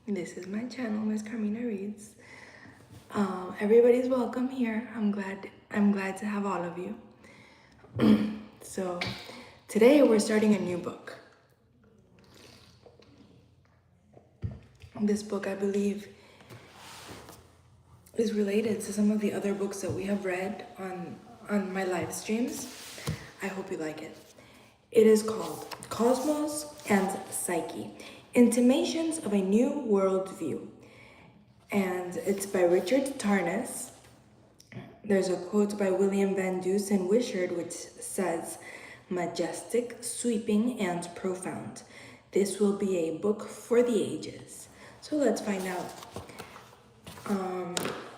This is my channel, Ms.Carmina Reads. Everybody's welcome here. I'm glad to have all of you. So today we're starting a new book. This book, I believe, is related to some of the other books that we have read on my live streams. I hope you like it. It is called Cosmos and Psyche, Intimations of a New Worldview. And it's by Richard Tarnas. There's a quote by William Van Dusen Wishard which says, "Majestic, sweeping, and profound. This will be a book for the ages." So let's find out.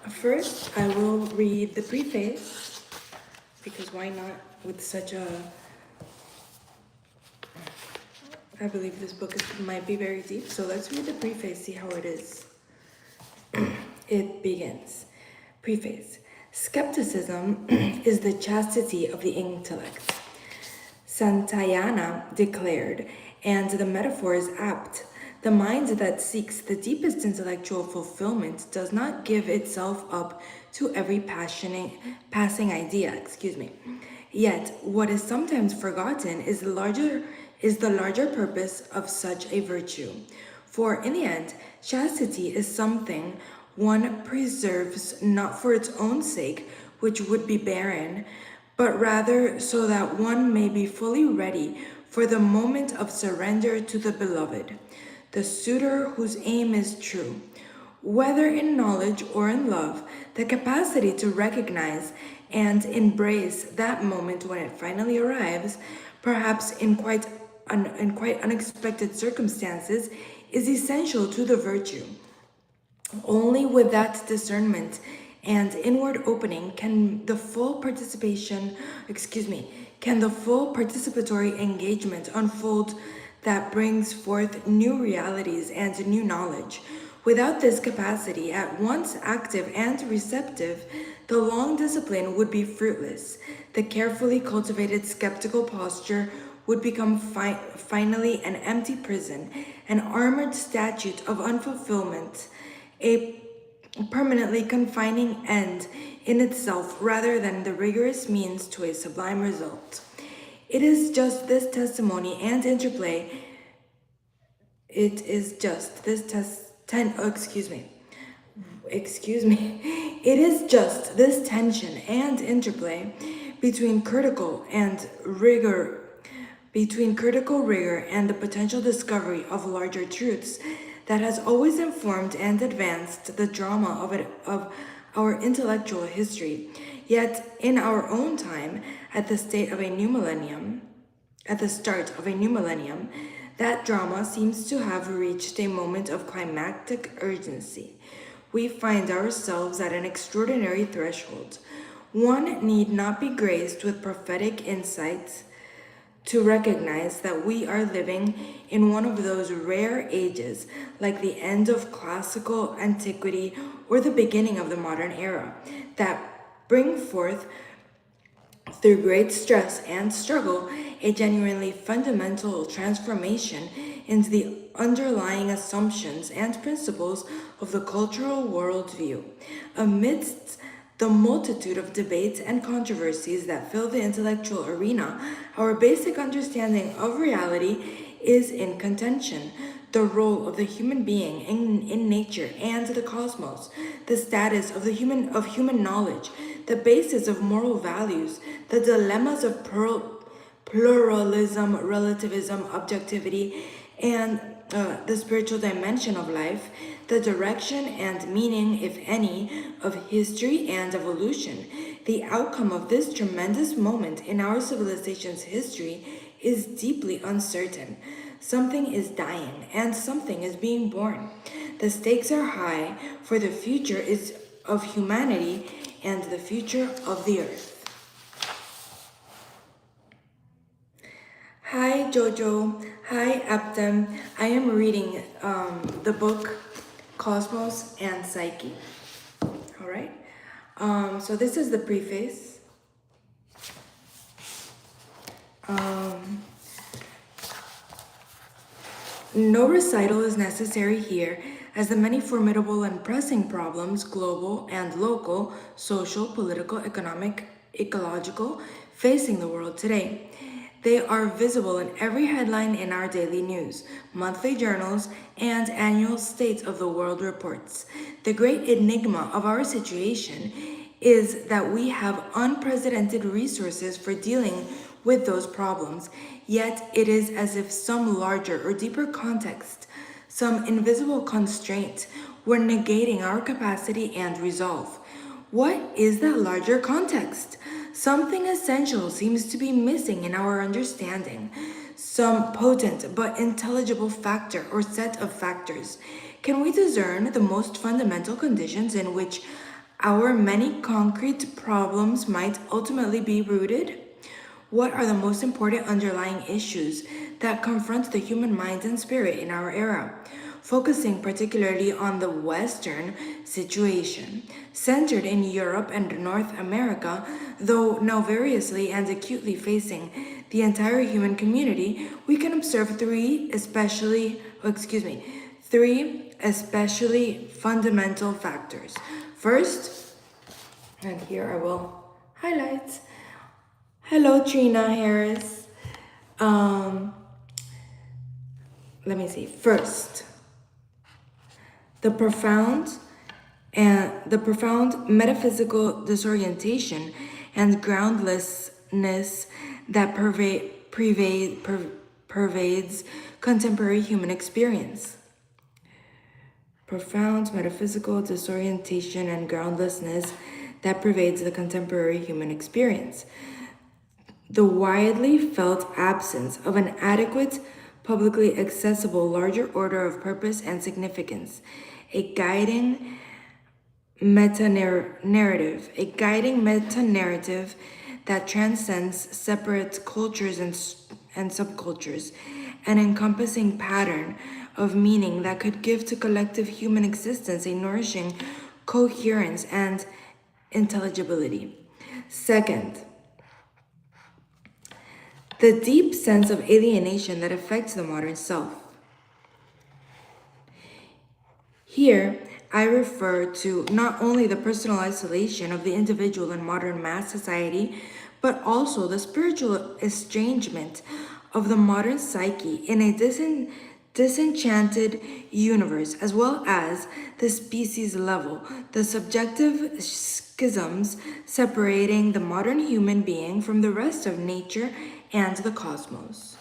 First, I will read the preface, because why not, with such a... I believe this book might be very deep, so let's read the preface, see how it is. It begins. Preface. Skepticism is the chastity of the intellect. Santayana declared, and the metaphor is apt. The mind that seeks the deepest intellectual fulfillment does not give itself up to every passing idea. Yet, what is sometimes forgotten is the larger purpose of such a virtue. For in the end, chastity is something one preserves not for its own sake, which would be barren, but rather so that one may be fully ready for the moment of surrender to the beloved, the suitor whose aim is true. Whether in knowledge or in love, the capacity to recognize and embrace that moment when it finally arrives, perhaps in quite unexpected circumstances, is essential to the virtue. Only with that discernment and inward opening can the full participatory engagement unfold that brings forth new realities and new knowledge. Without this capacity, at once active and receptive, the long discipline would be fruitless. The carefully cultivated skeptical posture would become finally an empty prison, an armored statute of unfulfillment, a permanently confining end in itself rather than the rigorous means to a sublime result. It is just this testimony and interplay. It is just this tension and interplay between critical rigor and the potential discovery of larger truths that has always informed and advanced the drama of our intellectual history. Yet, in our own time, at the start of a new millennium, that drama seems to have reached a moment of climactic urgency. We find ourselves at an extraordinary threshold. One need not be graced with prophetic insights to recognize that we are living in one of those rare ages, like the end of classical antiquity or the beginning of the modern era, that bring forth, through great stress and struggle, a genuinely fundamental transformation into the underlying assumptions and principles of the cultural worldview. Amidst the multitude of debates and controversies that fill the intellectual arena, our basic understanding of reality is in contention. The role of the human being in nature and the cosmos, the status of human knowledge, the basis of moral values, the dilemmas of pluralism, relativism, objectivity, and the spiritual dimension of life, the direction and meaning, if any, of history and evolution. The outcome of this tremendous moment in our civilization's history is deeply uncertain. Something is dying and something is being born. The stakes are high, for the future is of humanity and the future of the earth. Hi Jojo, hi Aptem. I am reading the book Cosmos and Psyche. All right. So this is the preface. No recital is necessary here, as the many formidable and pressing problems, global and local, social, political, economic, ecological, facing the world today. They are visible in every headline in our daily news, monthly journals, and annual State of the World reports. The great enigma of our situation is that we have unprecedented resources for dealing with those problems, yet it is as if some larger or deeper context, some invisible constraint, were negating our capacity and resolve. What is that larger context? Something essential seems to be missing in our understanding. Some potent but intelligible factor or set of factors. Can we discern the most fundamental conditions in which our many concrete problems might ultimately be rooted? What are the most important underlying issues that confront the human mind and spirit in our era? Focusing particularly on the Western situation, centered in Europe and North America, though now variously and acutely facing the entire human community, we can observe three especially fundamental factors. First, and here I will highlight. Hello, Trina Harris. Let me see. First, the profound metaphysical disorientation and groundlessness that pervades contemporary human experience. Profound metaphysical disorientation and groundlessness that pervades the contemporary human experience. The widely felt absence of an adequate, publicly accessible larger order of purpose and significance, a guiding meta-narrative that transcends separate cultures and subcultures, an encompassing pattern of meaning that could give to collective human existence a nourishing coherence and intelligibility. Second, the deep sense of alienation that affects the modern self. Here, I refer to not only the personal isolation of the individual in modern mass society, but also the spiritual estrangement of the modern psyche in a disenchanted universe, as well as the species level, the subjective schisms separating the modern human being from the rest of nature and the cosmos.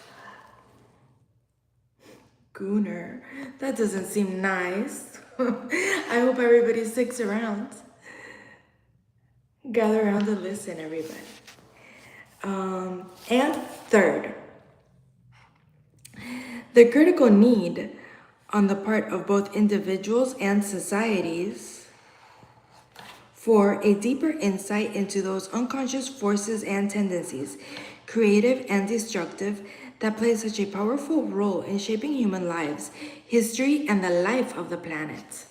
Gooner, that doesn't seem nice. I hope everybody sticks around. Gather around and listen, everybody. And third, the critical need on the part of both individuals and societies for a deeper insight into those unconscious forces and tendencies, creative and destructive, that play such a powerful role in shaping human lives, history, and the life of the planet.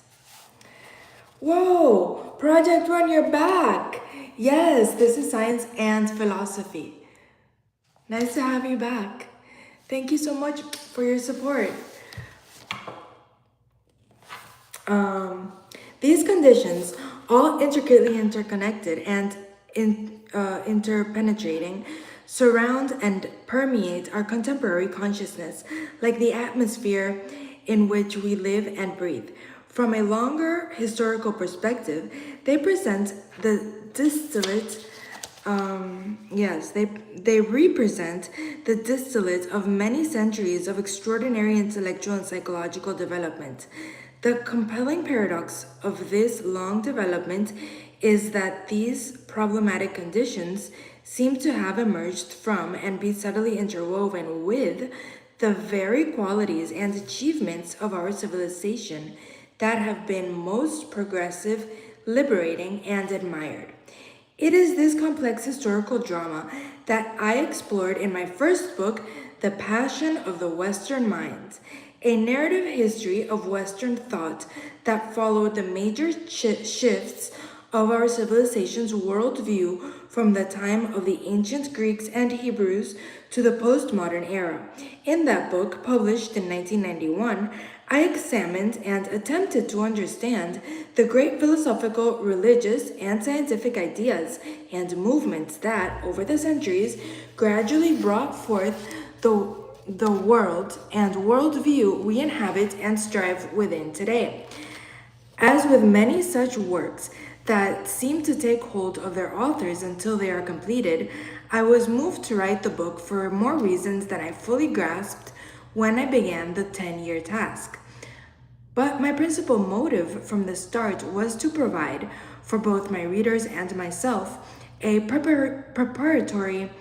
Whoa! Project Run, you're back! Yes, this is Science and Philosophy. Nice to have you back. Thank you so much for your support. These conditions, all intricately interconnected and interpenetrating, surround and permeate our contemporary consciousness, like the atmosphere in which we live and breathe. From a longer historical perspective, they present the distillate, they represent the distillate of many centuries of extraordinary intellectual and psychological development. The compelling paradox of this long development is that these problematic conditions seem to have emerged from and be subtly interwoven with the very qualities and achievements of our civilization that have been most progressive, liberating, and admired. It is this complex historical drama that I explored in my first book, The Passion of the Western Mind, a narrative history of Western thought that followed the major shifts of our civilization's worldview from the time of the ancient Greeks and Hebrews to the postmodern era. In that book, published in 1991, I examined and attempted to understand the great philosophical, religious, and scientific ideas and movements that, over the centuries, gradually brought forth the world and worldview we inhabit and strive within today. As with many such works that seem to take hold of their authors until they are completed, I was moved to write the book for more reasons than I fully grasped when I began the 10-year task. But my principal motive from the start was to provide, for both my readers and myself, a preparatory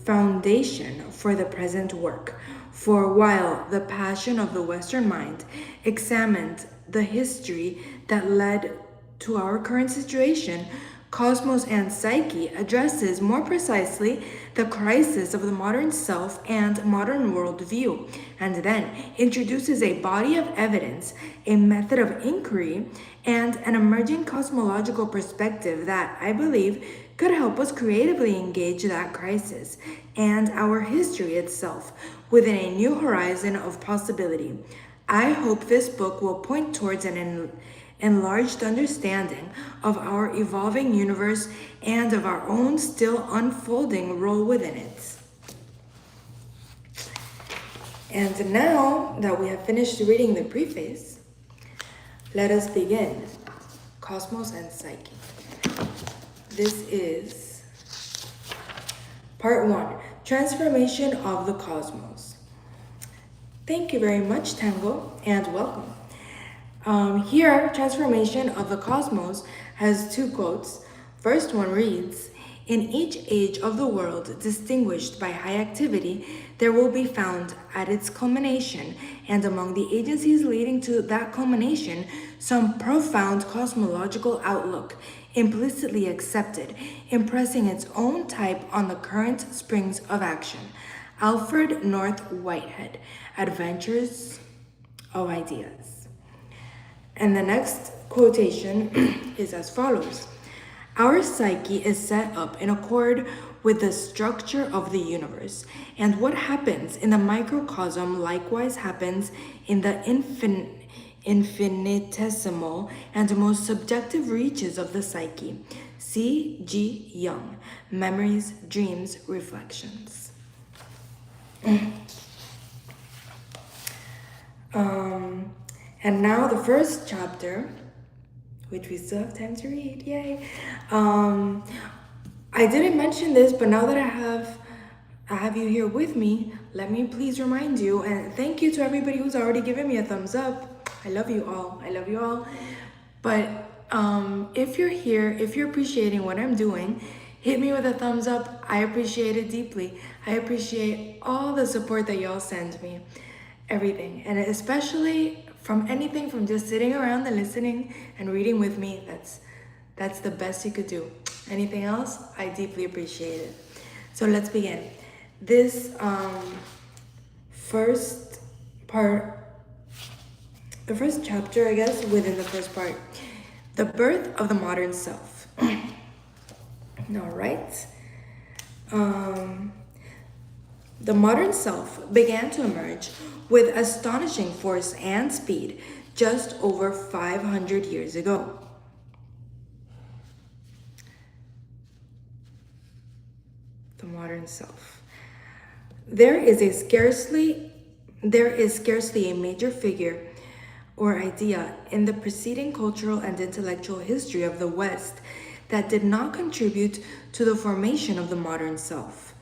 foundation for the present work. For while the passion of the Western mind examined the history that led to our current situation, Cosmos and Psyche addresses more precisely the crisis of the modern self and modern worldview, and then introduces a body of evidence, a method of inquiry, and an emerging cosmological perspective that, I believe, could help us creatively engage that crisis and our history itself within a new horizon of possibility. I hope this book will point towards an enlarged understanding of our evolving universe and of our own still unfolding role within it. And now that we have finished reading the preface, let us begin. Cosmos and Psyche. This is part 1, Transformation of the Cosmos. Thank you very much, Tango, and welcome. Here, Transformation of the Cosmos has 2 quotes. First one reads, "In each age of the world distinguished by high activity, there will be found at its culmination, and among the agencies leading to that culmination, some profound cosmological outlook, implicitly accepted, impressing its own type on the current springs of action." Alfred North Whitehead, Adventures of Ideas. And the next quotation is as follows. "Our psyche is set up in accord with the structure of the universe, and what happens in the microcosm likewise happens in the infinitesimal and most subjective reaches of the psyche." C.G. Jung, Memories, Dreams, Reflections. And now the first chapter, which we still have time to read, yay. I didn't mention this, but now that I have you here with me, let me please remind you, and thank you to everybody who's already given me a thumbs up. I love you all. I love you all. But if you're here, if you're appreciating what I'm doing, hit me with a thumbs up. I appreciate it deeply. I appreciate all the support that y'all send me. Everything. And especially from anything from just sitting around and listening and reading with me. That's the best you could do. Anything else, I deeply appreciate it. So let's begin. This first part, the first chapter, I guess, within the first part, the birth of the modern self. All right. The modern self began to emerge with astonishing force and speed just over 500 years ago. The modern self. There is scarcely a major figure or idea in the preceding cultural and intellectual history of the West that did not contribute to the formation of the modern self.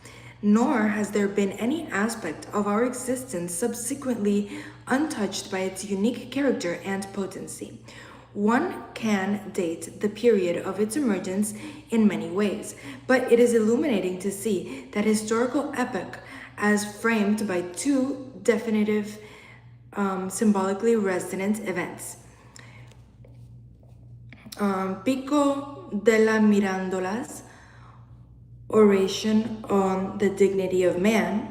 Nor has there been any aspect of our existence subsequently untouched by its unique character and potency. One can date the period of its emergence in many ways, but it is illuminating to see that historical epoch as framed by 2 definitive, symbolically resonant events. Pico della Mirandola's oration on the dignity of man,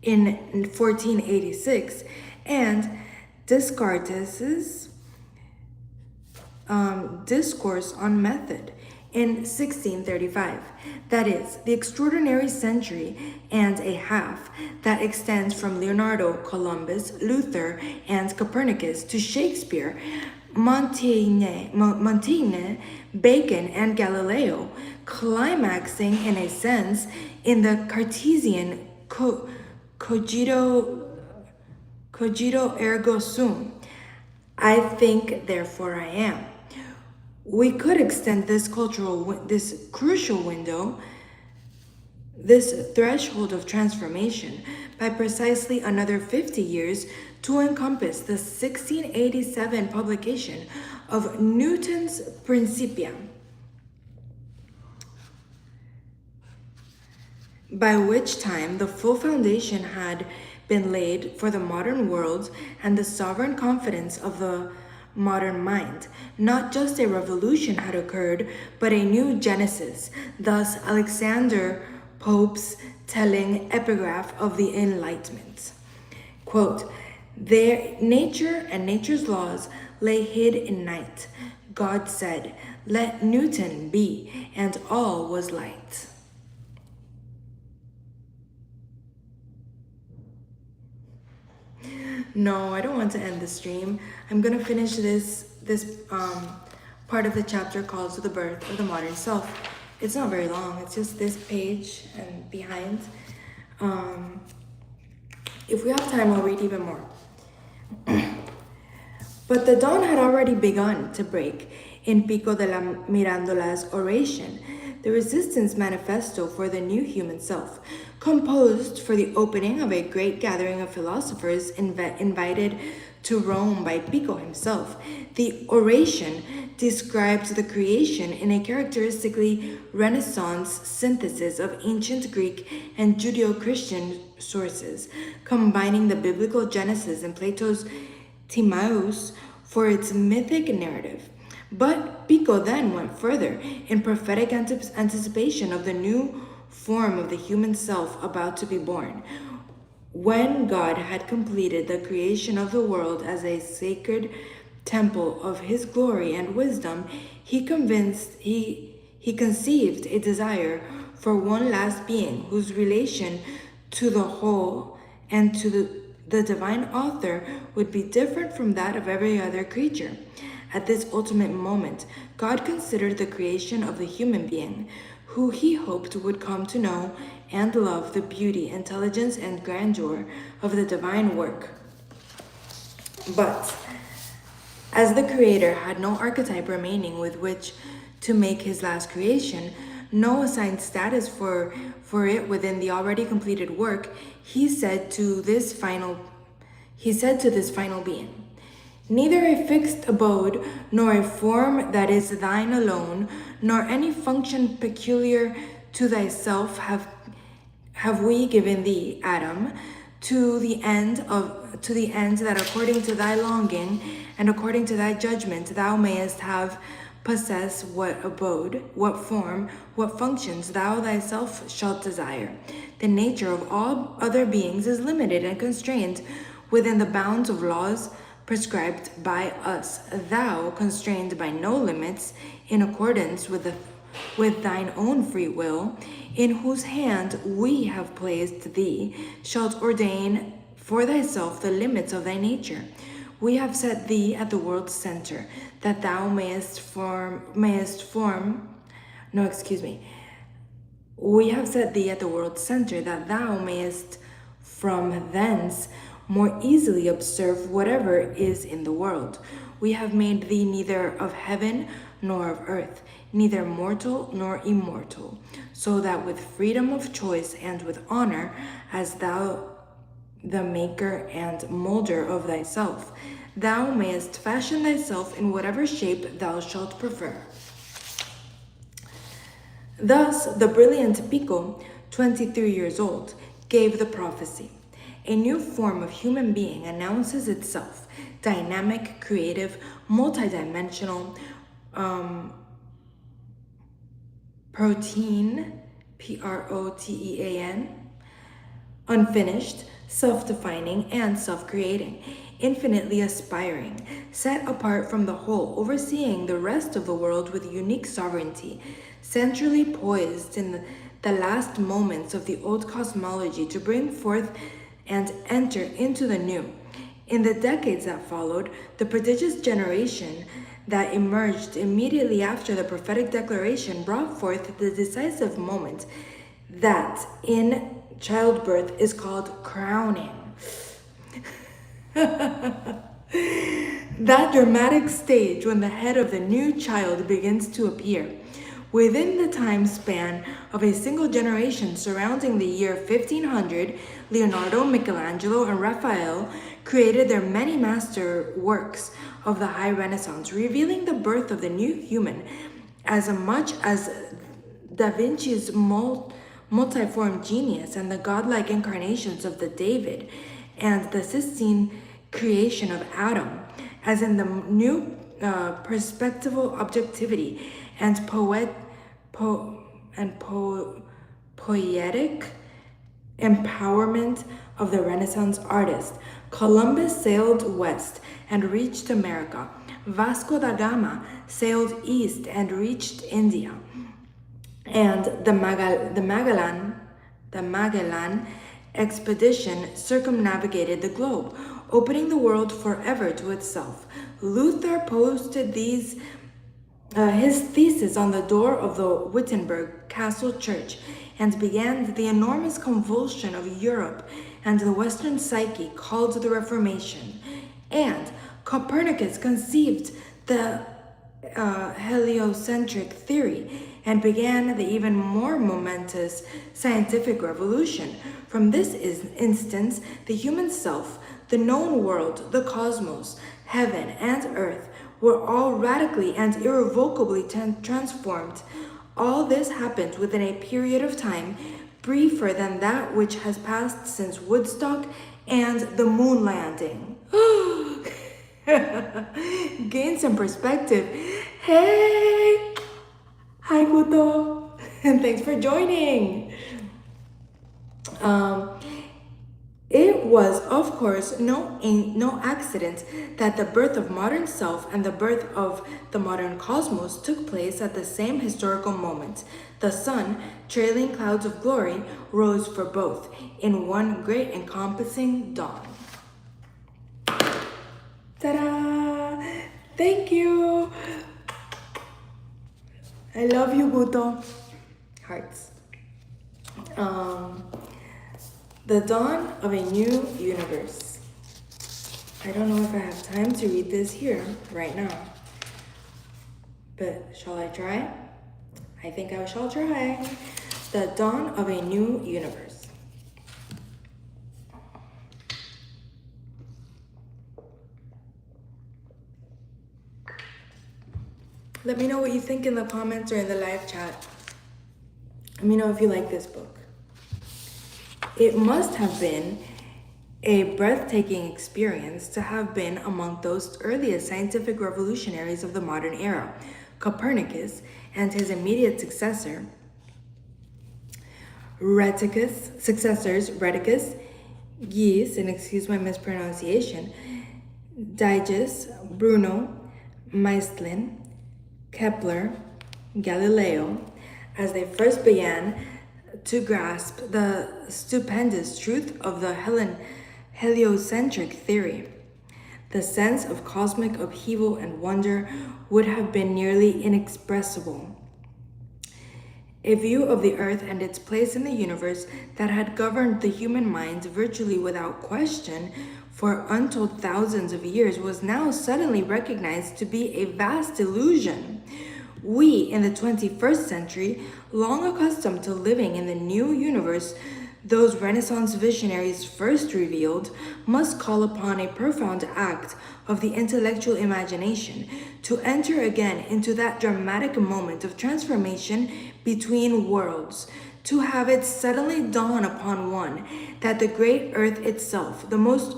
in 1486, and Descartes's Discourse on Method in 1635. That is, the extraordinary century and a half that extends from Leonardo, Columbus, Luther, and Copernicus to Shakespeare, Montaigne, Bacon, and Galileo, climaxing in a sense in the Cartesian cogito ergo sum. I think, therefore I am. We could extend this crucial window, this threshold of transformation, by precisely another 50 years to encompass the 1687 publication of Newton's Principia, by which time the full foundation had been laid for the modern world and the sovereign confidence of the modern mind. Not just a revolution had occurred, but a new genesis. Thus, Alexander Pope's telling epigraph of the Enlightenment. Quote, "Their nature and nature's laws lay hid in night. God said, 'Let Newton be,' and all was light." No, I don't want to end the stream. I'm gonna finish this part of the chapter called "To the Birth of the Modern Self." It's not very long. It's just this page and behind. If we have time, I'll read even more. But the dawn had already begun to break in Pico de la Mirandola's oration, the resistance manifesto for the new human self, composed for the opening of a great gathering of philosophers invited to Rome by Pico himself. The oration describes the creation in a characteristically Renaissance synthesis of ancient Greek and Judeo-Christian sources, combining the biblical Genesis and Plato's Timaeus for its mythic narrative. But Pico then went further in prophetic anticipation of the new form of the human self about to be born. When God had completed the creation of the world as a sacred temple of his glory and wisdom, he conceived a desire for one last being whose relation to the whole and to the divine author would be different from that of every other creature. At this ultimate moment, God considered the creation of the human being, who he hoped would come to know and love the beauty, intelligence, and grandeur of the divine work. But as the Creator had no archetype remaining with which to make his last creation, no assigned status for it within the already completed work, he said to this final being, "Neither a fixed abode, nor a form that is thine alone, nor any function peculiar to thyself have we given thee, Adam, to the end that according to thy longing and according to thy judgment thou mayest have possess what abode, what form, what functions thou thyself shalt desire. The nature of all other beings is limited and constrained within the bounds of laws prescribed by us. Thou, constrained by no limits, in accordance with thine own free will, in whose hand we have placed thee, shalt ordain for thyself the limits of thy nature. We have set thee at the world's center, that thou We have set thee at the world's center, that thou mayest from thence more easily observe whatever is in the world. We have made thee neither of heaven nor of earth, neither mortal nor immortal, so that with freedom of choice and with honor, as thou the maker and molder of thyself, thou mayest fashion thyself in whatever shape thou shalt prefer." Thus, the brilliant Pico, 23 years old, gave the prophecy. A new form of human being announces itself, dynamic, creative, multidimensional, protean, Protean, unfinished, self-defining and self-creating, infinitely aspiring, set apart from the whole, overseeing the rest of the world with unique sovereignty, centrally poised in the last moments of the old cosmology to bring forth and enter into the new. In the decades that followed, the prodigious generation that emerged immediately after the prophetic declaration brought forth the decisive moment that in childbirth is called crowning. That dramatic stage when the head of the new child begins to appear. Within the time span of a single generation surrounding the year 1500, Leonardo, Michelangelo, and Raphael created their many master works of the High Renaissance, revealing the birth of the new human as much as Da Vinci's multiform genius and the godlike incarnations of the David and the Sistine creation of Adam, as in the new perspectival objectivity and poetic empowerment of the Renaissance artist. Columbus sailed west and reached America. Vasco da Gama sailed east and reached India. And the Magellan expedition circumnavigated the globe, opening the world forever to itself. Luther posted his thesis on the door of the Wittenberg Castle Church and began the enormous convulsion of Europe and the Western Psyche called the Reformation. And Copernicus conceived the heliocentric theory and began the even more momentous scientific revolution. From this instance, the human self, the known world, the cosmos, heaven, and earth were all radically and irrevocably transformed. All this happened within a period of time briefer than that which has passed since Woodstock and the moon landing. Gain some perspective. Hey! Hi, Guto. And thanks for joining. It was, of course, no accident that the birth of modern self and the birth of the modern cosmos took place at the same historical moment. The sun, trailing clouds of glory, rose for both in one great encompassing dawn. Ta-da! Thank you! I love you, Guto. Hearts. The dawn of a new universe. I don't know if I have time to read this here right now, but shall I try? I think I shall try. The dawn of a new universe. Let me know what you think in the comments or in the live chat. Let me know if you like this book. It must have been a breathtaking experience to have been among those earliest scientific revolutionaries of the modern era, Copernicus and his immediate successors, Rheticus, Gies, and excuse my mispronunciation, Diges, Bruno, Maestlin, Kepler, Galileo, as they first began to grasp the stupendous truth of the heliocentric theory. The sense of cosmic upheaval and wonder would have been nearly inexpressible. A view of the earth and its place in the universe that had governed the human mind virtually without question for untold thousands of years was now suddenly recognized to be a vast illusion. We, in the 21st century, long accustomed to living in the new universe those Renaissance visionaries first revealed, must call upon a profound act of the intellectual imagination to enter again into that dramatic moment of transformation between worlds, to have it suddenly dawn upon one that the great earth itself, the most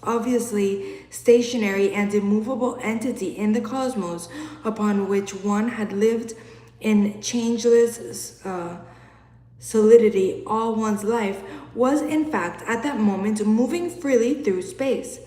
obviously stationary and immovable entity in the cosmos, upon which one had lived in changeless solidity all one's life, was in fact at that moment moving freely through space,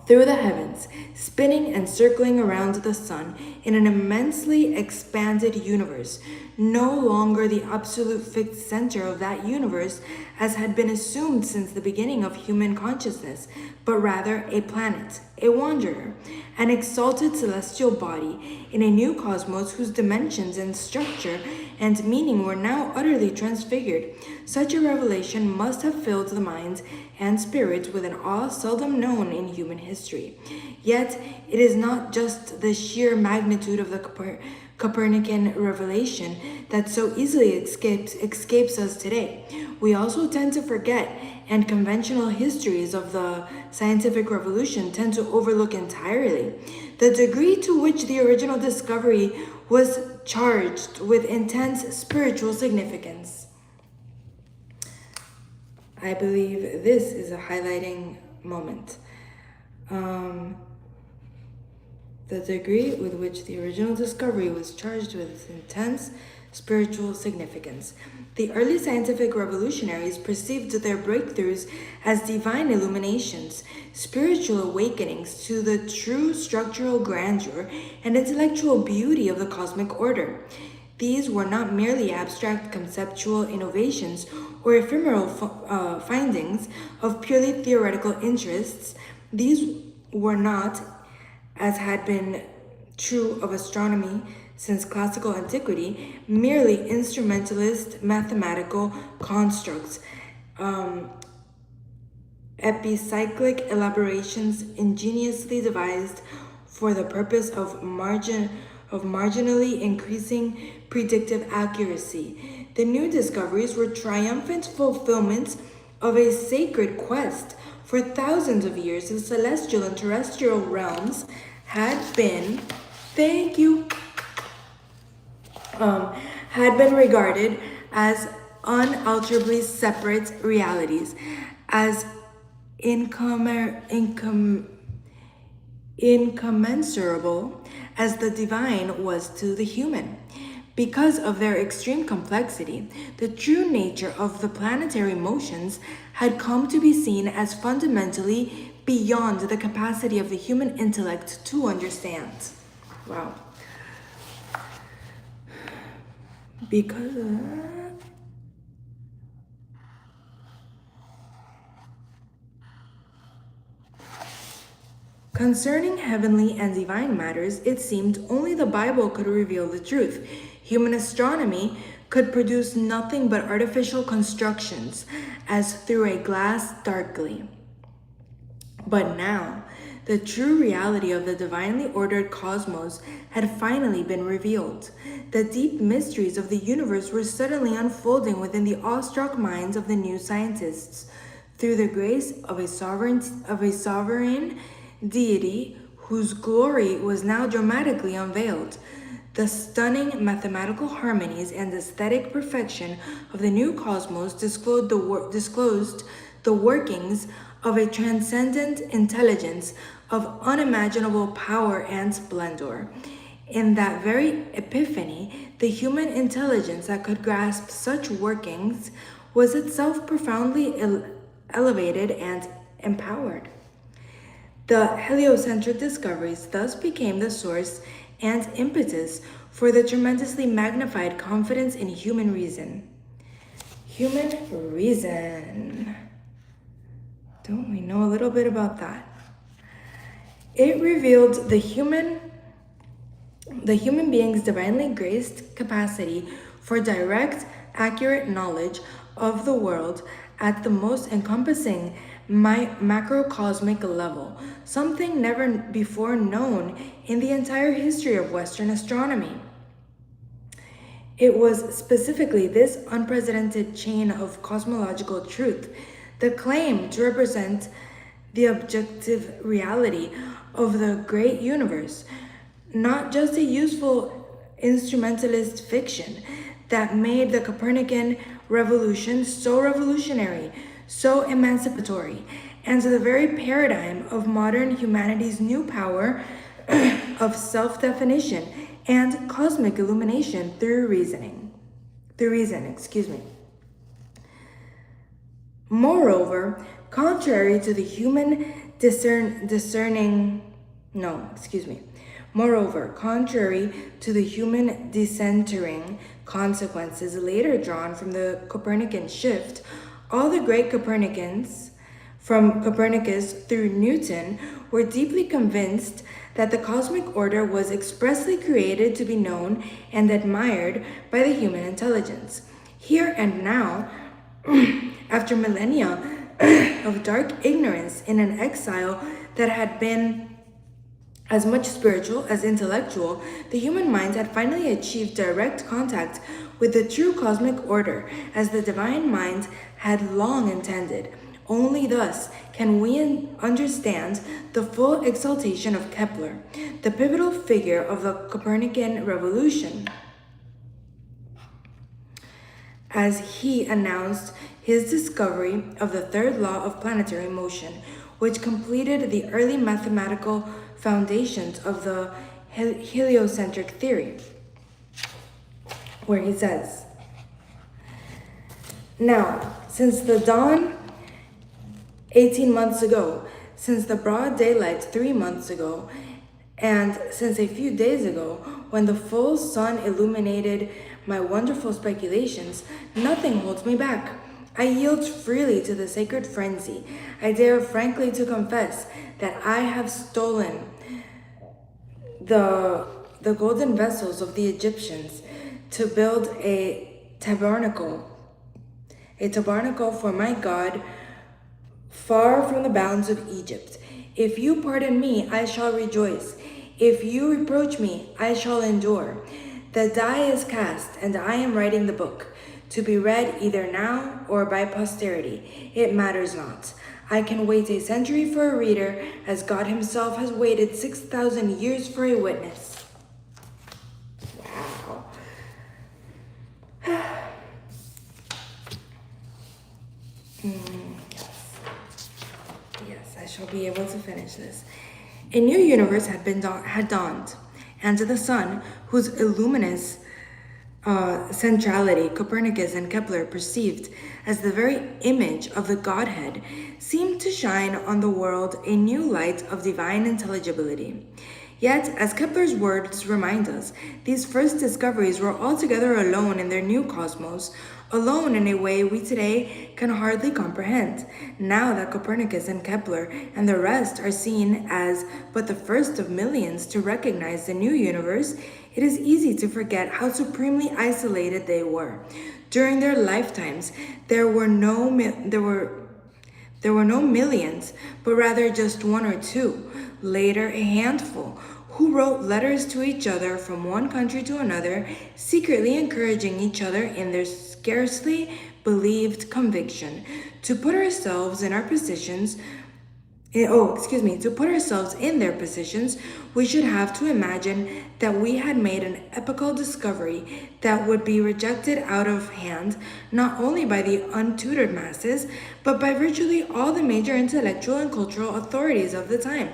through the heavens, spinning and circling around the sun in an immensely expanded universe, no longer the absolute fixed center of that universe as had been assumed since the beginning of human consciousness, but rather a planet, a wanderer, an exalted celestial body in a new cosmos whose dimensions and structure and meaning were now utterly transfigured. Such a revelation must have filled the minds and spirits with an awe seldom known in human history. Yet, it is not just the sheer magnitude of the Copernican revelation that so easily escapes us today. We also tend to forget, and conventional histories of the scientific revolution tend to overlook entirely, the degree to which the original discovery was charged with intense spiritual significance. I believe this is a highlighting moment. The degree with which the original discovery was charged with intense spiritual significance. The early scientific revolutionaries perceived their breakthroughs as divine illuminations, spiritual awakenings to the true structural grandeur and intellectual beauty of the cosmic order. These were not merely abstract conceptual innovations or ephemeral findings of purely theoretical interests. These were not, as had been true of astronomy since classical antiquity, merely instrumentalist mathematical constructs, epicyclic elaborations ingeniously devised for the purpose of marginally increasing predictive accuracy. The new discoveries were triumphant fulfillments of a sacred quest. For thousands of years, the celestial and terrestrial realms had been, had been regarded as unalterably separate realities, as incommensurable as the divine was to the human. Because of their extreme complexity, the true nature of the planetary motions had come to be seen as fundamentally beyond the capacity of the human intellect to understand. Wow. Because of that, concerning heavenly and divine matters, it seemed only the Bible could reveal the truth. Human astronomy could produce nothing but artificial constructions, as through a glass darkly. But now, the true reality of the divinely ordered cosmos had finally been revealed. The deep mysteries of the universe were suddenly unfolding within the awestruck minds of the new scientists, through the grace of a sovereign deity whose glory was now dramatically unveiled. The stunning mathematical harmonies and aesthetic perfection of the new cosmos disclosed the workings of a transcendent intelligence of unimaginable power and splendor. In that very epiphany, the human intelligence that could grasp such workings was itself profoundly elevated and empowered. The heliocentric discoveries thus became the source and impetus for the tremendously magnified confidence in human reason. Human reason. Don't we know a little bit about that? It revealed the human being's divinely graced capacity for direct, accurate knowledge of the world at the most encompassing macrocosmic level, something never before known in the entire history of Western astronomy. It was specifically this unprecedented chain of cosmological truth, the claim to represent the objective reality of the great universe, not just a useful instrumentalist fiction, that made the Copernican revolution so revolutionary, so emancipatory, and the very paradigm of modern humanity's new power of self-definition and cosmic illumination through reason. Moreover, contrary to the human decentering consequences later drawn from the Copernican shift, all the great Copernicans, from Copernicus through Newton, were deeply convinced that the cosmic order was expressly created to be known and admired by the human intelligence. Here and now, after millennia of dark ignorance in an exile that had been as much spiritual as intellectual, the human mind had finally achieved direct contact with the true cosmic order as the divine mind had long intended. Only thus can we understand the full exaltation of Kepler, the pivotal figure of the Copernican revolution, as he announced his discovery of the third law of planetary motion, which completed the early mathematical foundations of the heliocentric theory, where he says, "Now, since the dawn 18 months ago, since the broad daylight 3 months ago, and since a few days ago, when the full sun illuminated my wonderful speculations, nothing holds me back. I yield freely to the sacred frenzy. I dare frankly to confess that I have stolen the golden vessels of the Egyptians to build a tabernacle for my God, far from the bounds of Egypt. If you pardon me, I shall rejoice. If you reproach me, I shall endure. The die is cast, and I am writing the book, to be read either now or by posterity. It matters not. I can wait a century for a reader, as God himself has waited 6,000 years for a witness." Wow. Yes, I shall be able to finish this. A new universe had dawned, and the sun, whose luminous centrality Copernicus and Kepler perceived as the very image of the Godhead, seemed to shine on the world a new light of divine intelligibility. Yet, as Kepler's words remind us, these first discoveries were altogether alone in their new cosmos, alone in a way we today can hardly comprehend. Now that Copernicus and Kepler and the rest are seen as but the first of millions to recognize the new universe, it is easy to forget how supremely isolated they were. During their lifetimes, there were no millions, but rather just one or two, later a handful, who wrote letters to each other from one country to another, secretly encouraging each other in their scarcely believed conviction to put ourselves in their positions, we should have to imagine that we had made an epochal discovery that would be rejected out of hand not only by the untutored masses, but by virtually all the major intellectual and cultural authorities of the time.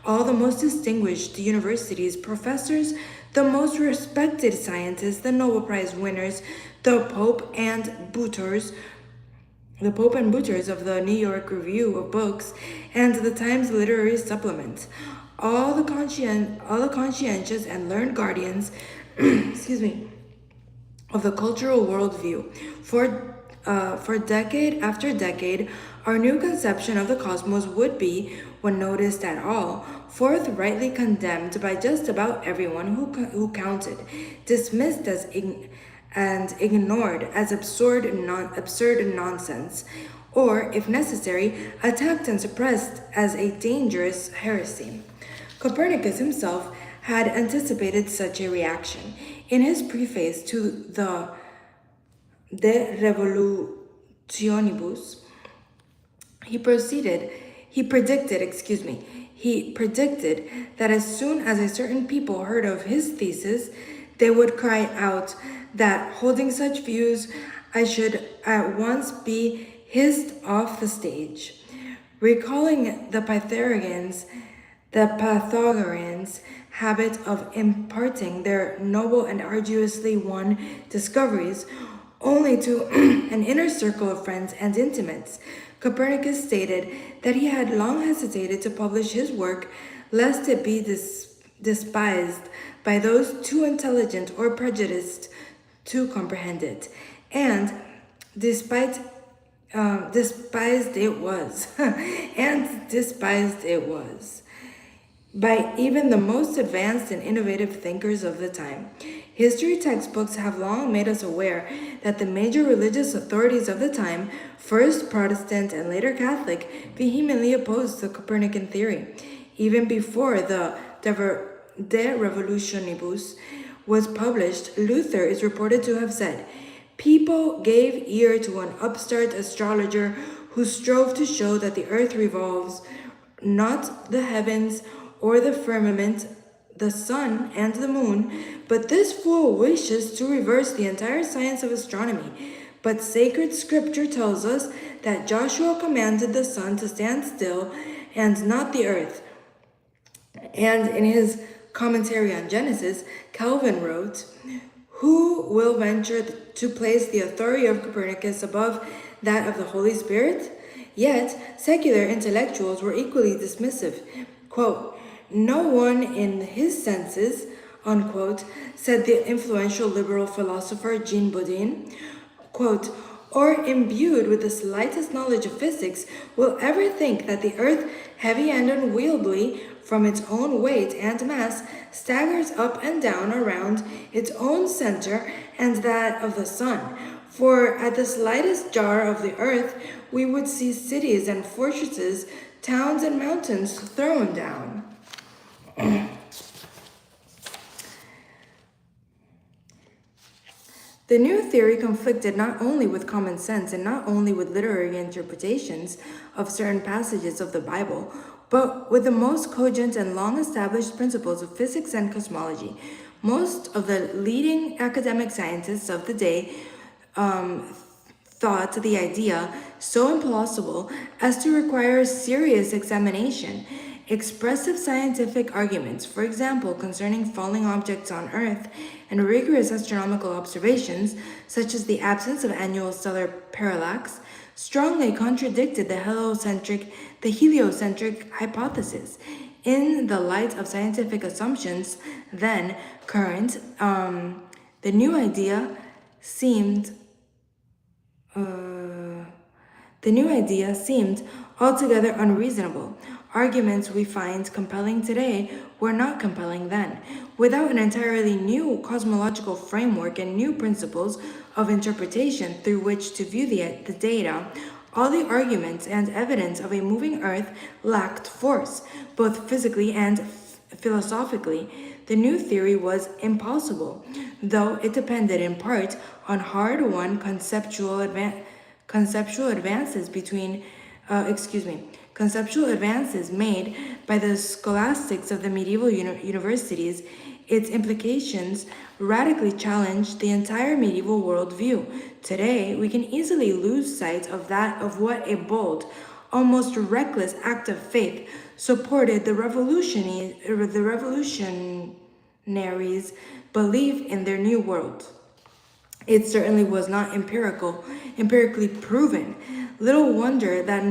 All the most distinguished universities, professors, the most respected scientists, the Nobel Prize winners, the Pope and Bouters of the New York Review of Books and the Times Literary Supplement, all the conscientious and learned guardians, of the cultural worldview. For decade after decade, our new conception of the cosmos would be, when noticed at all, forthrightly condemned by just about everyone who counted, dismissed as and ignored as absurd nonsense, or, if necessary, attacked and suppressed as a dangerous heresy. Copernicus himself had anticipated such a reaction. In his preface to the De Revolutionibus, he predicted that as soon as a certain people heard of his thesis, they would cry out that, holding such views, I should at once be hissed off the stage. Recalling the Pythagoreans' habit of imparting their noble and arduously won discoveries only to an inner circle of friends and intimates. Copernicus stated that he had long hesitated to publish his work lest it be despised by those too intelligent or prejudiced to comprehend it. And despised it was, and despised it was by even the most advanced and innovative thinkers of the time. History textbooks have long made us aware that the major religious authorities of the time, first Protestant and later Catholic, vehemently opposed the Copernican theory. Even before the De Revolutionibus was published, Luther is reported to have said, "People gave ear to an upstart astrologer who strove to show that the earth revolves not the heavens or the firmament, the sun and the moon, but this fool wishes to reverse the entire science of astronomy. But sacred scripture tells us that Joshua commanded the sun to stand still and not the earth." And in his commentary on Genesis, Calvin wrote, "Who will venture to place the authority of Copernicus above that of the Holy Spirit?" Yet, secular intellectuals were equally dismissive. Quote, "No one in his senses," unquote, said the influential liberal philosopher Jean Bodin, quote, "or imbued with the slightest knowledge of physics, will ever think that the earth, heavy and unwieldy from its own weight and mass, staggers up and down around its own center and that of the sun. For at the slightest jar of the earth, we would see cities and fortresses, towns and mountains thrown down." The new theory conflicted not only with common sense and not only with literary interpretations of certain passages of the Bible, but with the most cogent and long-established principles of physics and cosmology. Most of the leading academic scientists of the day thought the idea so implausible as to require serious examination. Expressive scientific arguments, for example, concerning falling objects on Earth, and rigorous astronomical observations, such as the absence of annual stellar parallax, strongly contradicted the heliocentric hypothesis. In the light of scientific assumptions then current, the new idea seemed altogether unreasonable. Arguments we find compelling today were not compelling then. Without an entirely new cosmological framework and new principles of interpretation through which to view the data, all the arguments and evidence of a moving earth lacked force, both physically and philosophically. The new theory was impossible, though it depended in part on hard-won conceptual advances made by the scholastics of the medieval universities. Its implications radically challenged the entire medieval worldview. Today, we can easily lose sight of what a bold, almost reckless act of faith supported the revolutionaries' belief in their new world. It certainly was not empirically proven. Little wonder that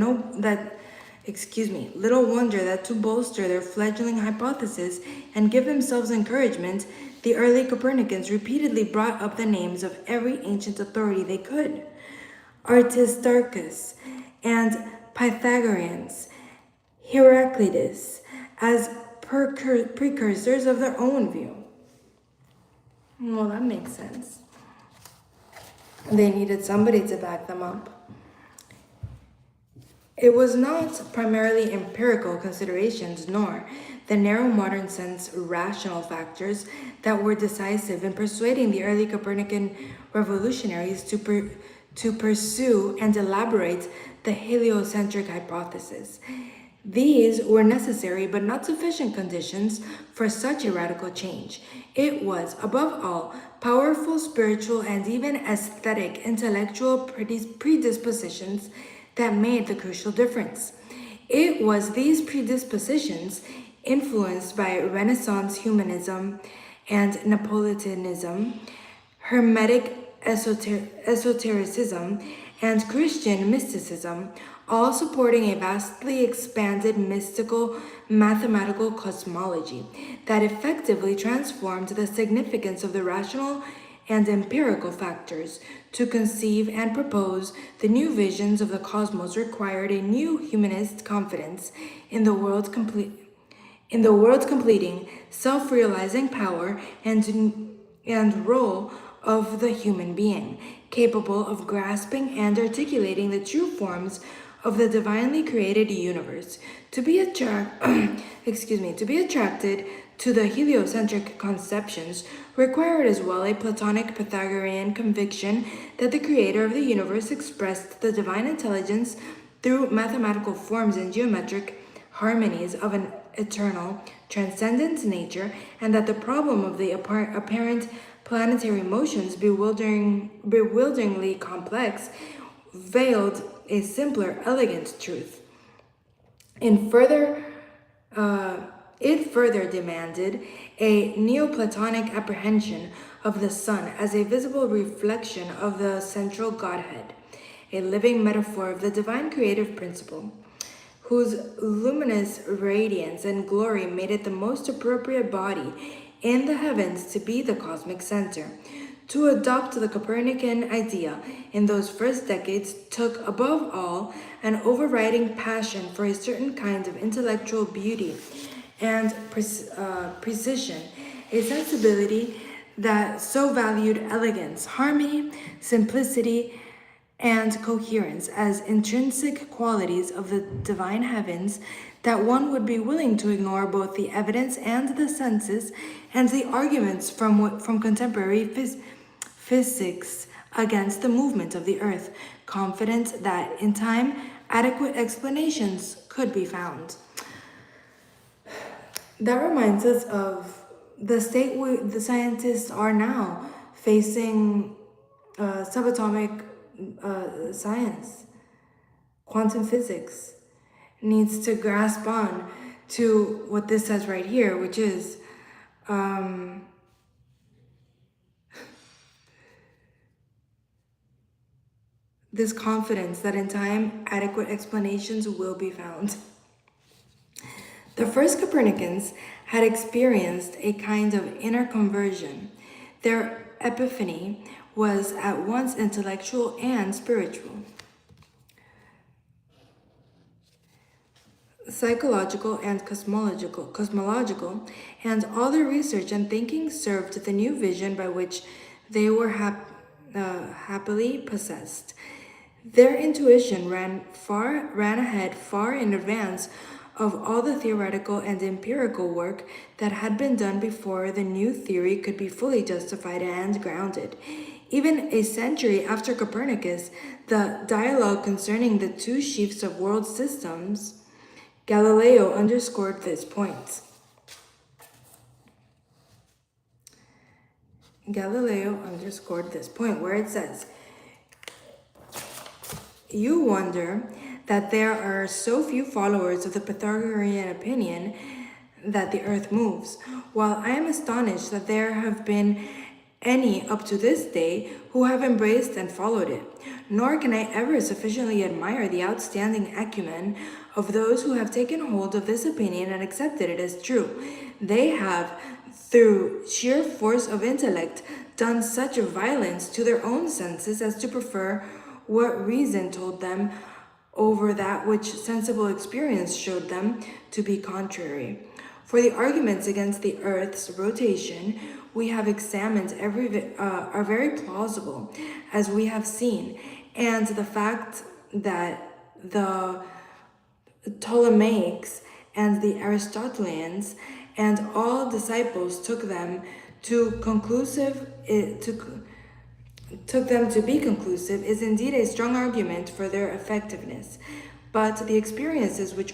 to bolster their fledgling hypothesis and give themselves encouragement, the early Copernicans repeatedly brought up the names of every ancient authority they could. Aristarchus and Pythagoreans, Heraclitus, as precursors of their own view. Well, that makes sense. They needed somebody to back them up. It was not primarily empirical considerations, nor the narrow modern sense rational factors that were decisive in persuading the early Copernican revolutionaries to pursue and elaborate the heliocentric hypothesis. These were necessary but not sufficient conditions for such a radical change. It was, above all, powerful spiritual and even aesthetic intellectual predispositions that made the crucial difference. It was these predispositions, influenced by Renaissance humanism and Neapolitanism, Hermetic esotericism, and Christian mysticism, all supporting a vastly expanded mystical mathematical cosmology that effectively transformed the significance of the rational and empirical factors. To conceive and propose the new visions of the cosmos required a new humanist confidence in the world's completing, self-realizing power and role of the human being, capable of grasping and articulating the true forms of the divinely created universe. To be attracted to the heliocentric conceptions required as well a Platonic Pythagorean conviction that the creator of the universe expressed the divine intelligence through mathematical forms and geometric harmonies of an eternal, transcendent nature, and that the problem of the apparent planetary motions, bewilderingly complex, veiled a simpler, elegant truth. It further demanded a Neoplatonic apprehension of the sun as a visible reflection of the central Godhead, a living metaphor of the divine creative principle, whose luminous radiance and glory made it the most appropriate body in the heavens to be the cosmic center. To adopt the Copernican idea in those first decades took, above all, an overriding passion for a certain kind of intellectual beauty and precision, a sensibility that so valued elegance, harmony, simplicity, and coherence as intrinsic qualities of the divine heavens that one would be willing to ignore both the evidence and the senses and the arguments from contemporary physics against the movement of the earth, confident that in time adequate explanations could be found. That reminds us of the state the scientists are now facing subatomic science. Quantum physics needs to grasp on to what this says right here, which is this confidence that in time adequate explanations will be found. The first Copernicans had experienced a kind of inner conversion. Their epiphany was at once intellectual and spiritual. Psychological and cosmological, and all their research and thinking served the new vision by which they were happily possessed. Their intuition ran ahead far in advance of all the theoretical and empirical work that had been done before the new theory could be fully justified and grounded. Even a century after Copernicus, the dialogue concerning the two sheaves of world systems, Galileo underscored this point. Where it says, "You wonder that there are so few followers of the Pythagorean opinion that the earth moves, while I am astonished that there have been any up to this day who have embraced and followed it. Nor can I ever sufficiently admire the outstanding acumen of those who have taken hold of this opinion and accepted it as true. They have, through sheer force of intellect, done such violence to their own senses as to prefer what reason told them over that which sensible experience showed them to be contrary. For the arguments against the earth's rotation we have examined are very plausible, as we have seen, and the fact that the Ptolemaics and the Aristotelians and all disciples took them to be conclusive is indeed a strong argument for their effectiveness. But the experiences which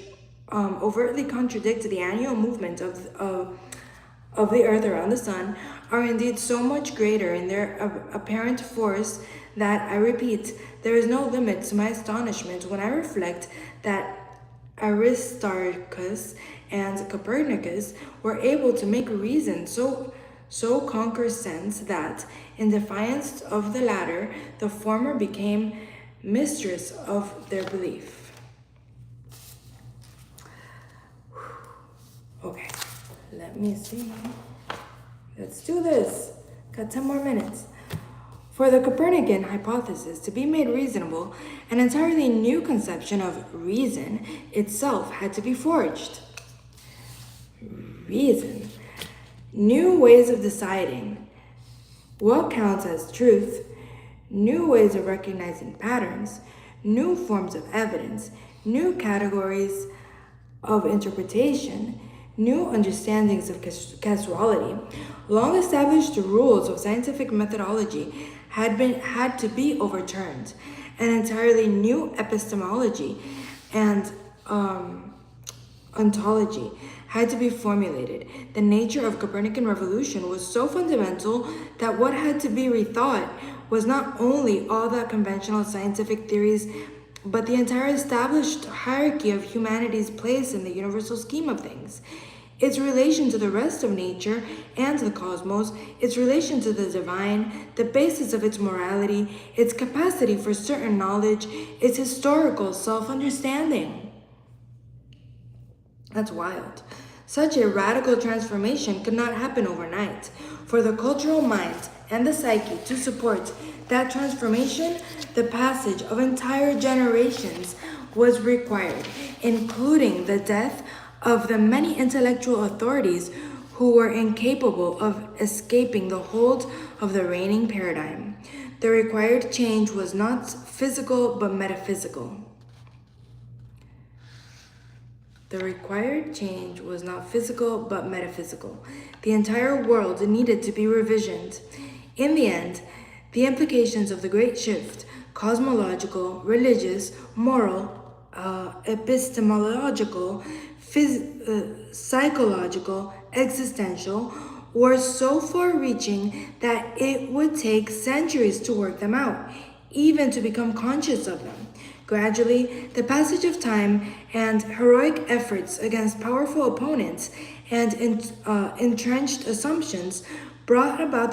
overtly contradict the annual movement of the earth around the sun are indeed so much greater in their apparent force that, I repeat, there is no limit to my astonishment when I reflect that Aristarchus and Copernicus were able to make reason so so conquers sense that, in defiance of the latter, the former became mistress of their belief. Okay, let me see. Let's do this. Got 10 more minutes. For the Copernican hypothesis to be made reasonable, an entirely new conception of reason itself had to be forged. Reason. New ways of deciding what counts as truth, new ways of recognizing patterns, new forms of evidence, new categories of interpretation, new understandings of causality. Long established rules of scientific methodology had to be overturned. An entirely new epistemology and ontology had to be formulated. The nature of Copernican revolution was so fundamental that what had to be rethought was not only all the conventional scientific theories, but the entire established hierarchy of humanity's place in the universal scheme of things. Its relation to the rest of nature and the cosmos, its relation to the divine, the basis of its morality, its capacity for certain knowledge, its historical self-understanding. That's wild. Such a radical transformation could not happen overnight. For the cultural mind and the psyche to support that transformation, the passage of entire generations was required, including the death of the many intellectual authorities who were incapable of escaping the hold of the reigning paradigm. The required change was not physical but metaphysical. The required change was not physical but metaphysical. The entire world needed to be revisioned. In the end, the implications of the great shift, cosmological, religious, moral, epistemological, psychological, existential, were so far-reaching that it would take centuries to work them out, even to become conscious of them. Gradually, the passage of time and heroic efforts against powerful opponents and entrenched assumptions brought about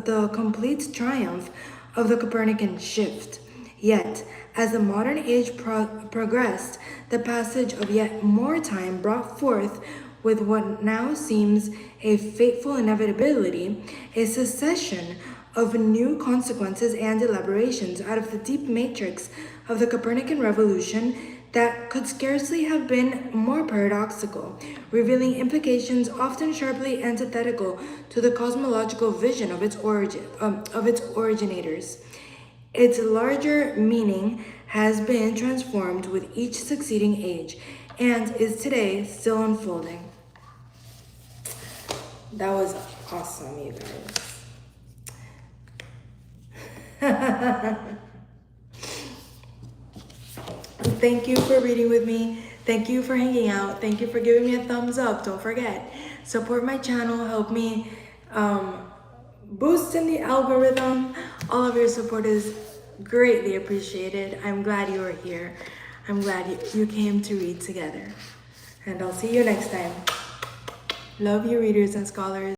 the complete triumph of the Copernican shift. Yet, as the modern age progressed, the passage of yet more time brought forth, with what now seems a fateful inevitability, a succession of new consequences and elaborations out of the deep matrix of the Copernican revolution that could scarcely have been more paradoxical, revealing implications often sharply antithetical to the cosmological vision of its originators. Its larger meaning has been transformed with each succeeding age and is today still unfolding. That was awesome, you guys. Thank you for reading with me. Thank you for hanging out. Thank you for giving me a thumbs up. Don't forget, support my channel. Help me boost in the algorithm. All of your support is greatly appreciated. I'm glad you are here. I'm glad you came to read together. And I'll see you next time. Love you, readers and scholars.